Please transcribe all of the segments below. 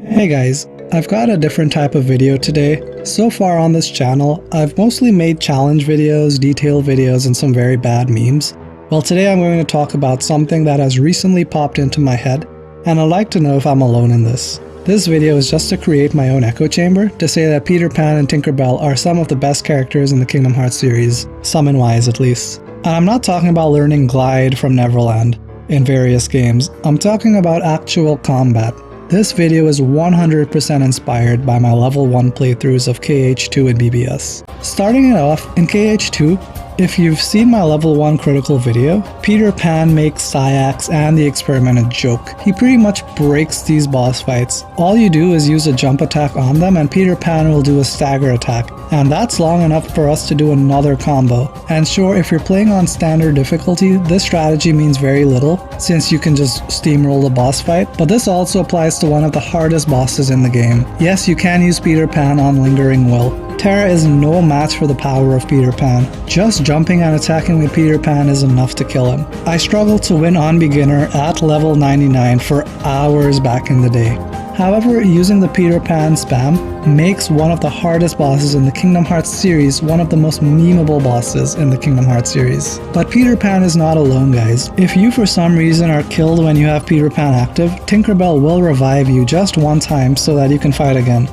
Hey guys, I've got a different type of video today. So far on this channel, I've mostly made challenge videos, detail videos, and some very bad memes. Well, today I'm going to talk about something that has recently popped into my head, and I'd like to know if I'm alone in this. This video is just to create my own echo chamber, to say that Peter Pan and Tinkerbell are some of the best characters in the Kingdom Hearts series, summon-wise at least. And I'm not talking about learning Glide from Neverland in various games, I'm talking about actual combat. This video is 100% inspired by my level 1 playthroughs of KH2 and BBS. Starting it off, in KH2, if you've seen my level 1 critical video, Peter Pan makes Sayax and the experiment a joke. He pretty much breaks these boss fights. All you do is use a jump attack on them and Peter Pan will do a stagger attack. And that's long enough for us to do another combo. And sure, if you're playing on standard difficulty, this strategy means very little, since you can just steamroll the boss fight, but this also applies to one of the hardest bosses in the game. Yes, you can use Peter Pan on Lingering Will. Terra is no match for the power of Peter Pan. Just jumping and attacking with Peter Pan is enough to kill him. I struggled to win on beginner at level 99 for hours back in the day. However, using the Peter Pan spam makes one of the hardest bosses in the Kingdom Hearts series one of the most memeable bosses in the Kingdom Hearts series. But Peter Pan is not alone, guys. If you for some reason are killed when you have Peter Pan active, Tinkerbell will revive you just one time so that you can fight again.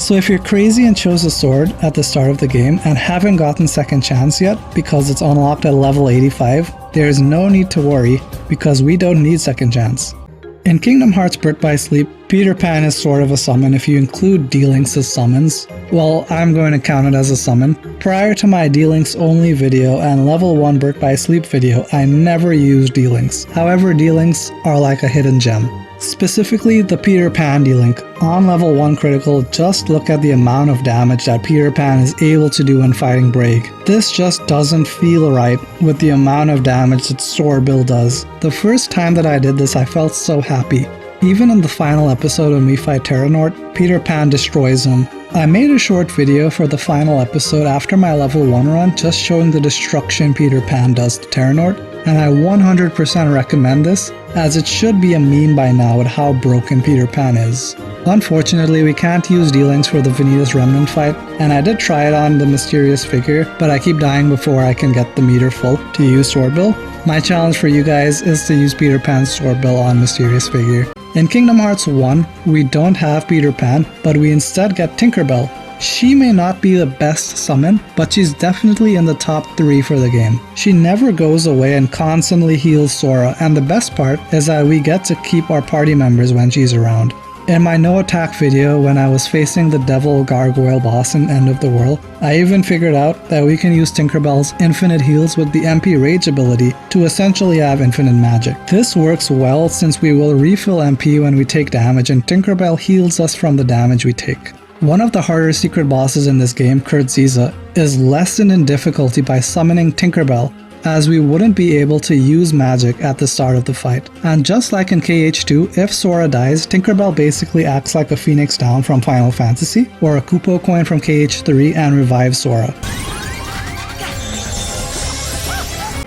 So if you're crazy and chose a sword at the start of the game and haven't gotten second chance yet because it's unlocked at level 85, there is no need to worry because we don't need second chance. In Kingdom Hearts Birth by Sleep, Peter Pan is sort of a summon if you include D-Links as summons. Well, I'm going to count it as a summon. Prior to my D-Links only video and level 1 Birth by Sleep video, I never used D-Links. However, D-Links are like a hidden gem. Specifically, the Peter Pan D-Link. On level 1 critical, just look at the amount of damage that Peter Pan is able to do when fighting Braig. This just doesn't feel right with the amount of damage that Sorbill does. The first time that I did this, I felt so happy. Even in the final episode when we fight Terranort, Peter Pan destroys him. I made a short video for the final episode after my level 1 run just showing the destruction Peter Pan does to Terranort, and I 100% recommend this, as it should be a meme by now with how broken Peter Pan is. Unfortunately, we can't use D-Links for the Vanitas Remnant fight, and I did try it on the mysterious figure, but I keep dying before I can get the meter full to use Sorbill. My challenge for you guys is to use Peter Pan's Sorbill on mysterious figure. In Kingdom Hearts 1, we don't have Peter Pan, but we instead get Tinkerbell. She may not be the best summon, but she's definitely in the top 3 for the game. She never goes away and constantly heals Sora, and the best part is that we get to keep our party members when she's around. In my no attack video when I was facing the devil gargoyle boss in End of the World, I even figured out that we can use Tinkerbell's infinite heals with the MP Rage ability to essentially have infinite magic. This works well since we will refill MP when we take damage and Tinkerbell heals us from the damage we take. One of the harder secret bosses in this game, Kurtziza, is lessened in difficulty by summoning Tinkerbell, as we wouldn't be able to use magic at the start of the fight. And just like in KH2, if Sora dies, Tinkerbell basically acts like a Phoenix Down from Final Fantasy, or a Kupo coin from KH3 and revives Sora.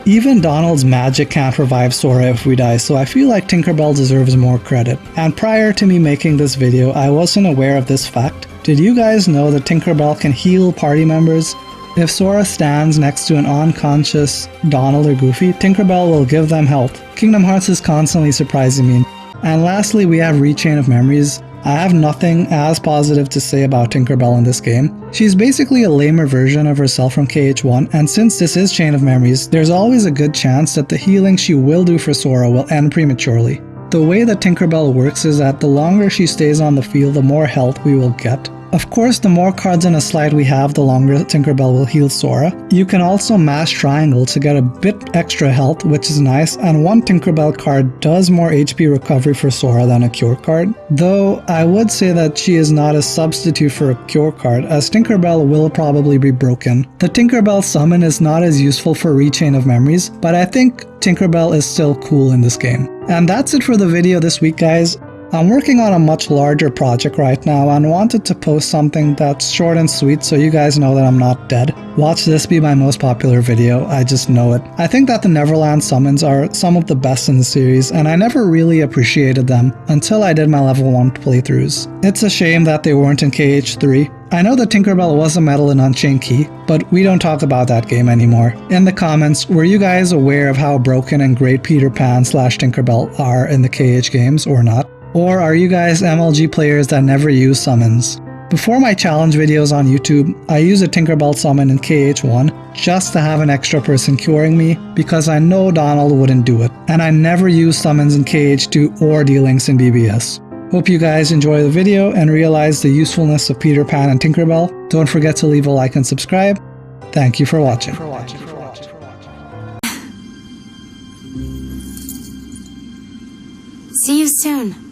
Even Donald's magic can't revive Sora if we die, so I feel like Tinkerbell deserves more credit. And prior to me making this video, I wasn't aware of this fact. Did you guys know that Tinkerbell can heal party members? If Sora stands next to an unconscious Donald or Goofy, Tinkerbell will give them health. Kingdom Hearts is constantly surprising me. And lastly, we have Rechain of Memories. I have nothing as positive to say about Tinkerbell in this game. She's basically a lamer version of herself from KH1, and since this is Chain of Memories, there's always a good chance that the healing she will do for Sora will end prematurely. The way that Tinkerbell works is that the longer she stays on the field, the more health we will get. Of course, the more cards in a slide we have, the longer Tinkerbell will heal Sora. You can also mash triangle to get a bit extra health, which is nice, and one Tinkerbell card does more HP recovery for Sora than a Cure card. Though, I would say that she is not a substitute for a Cure card, as Tinkerbell will probably be broken. The Tinkerbell summon is not as useful for Rechain of Memories, but I think Tinkerbell is still cool in this game. And that's it for the video this week, guys. I'm working on a much larger project right now and wanted to post something that's short and sweet so you guys know that I'm not dead. Watch this be my most popular video, I just know it. I think that the Neverland summons are some of the best in the series, and I never really appreciated them until I did my level 1 playthroughs. It's a shame that they weren't in KH3. I know that Tinkerbell was a medal in Unchained Key, but we don't talk about that game anymore. In the comments, were you guys aware of how broken and great Peter Pan / Tinkerbell are in the KH games or not? Or are you guys MLG players that never use summons? Before my challenge videos on YouTube, I use a Tinkerbell summon in KH1 just to have an extra person curing me because I know Donald wouldn't do it, and I never use summons in KH2 or D-Links in BBS. Hope you guys enjoy the video and realize the usefulness of Peter Pan and Tinkerbell. Don't forget to leave a like and subscribe. Thank you for watching. See you soon.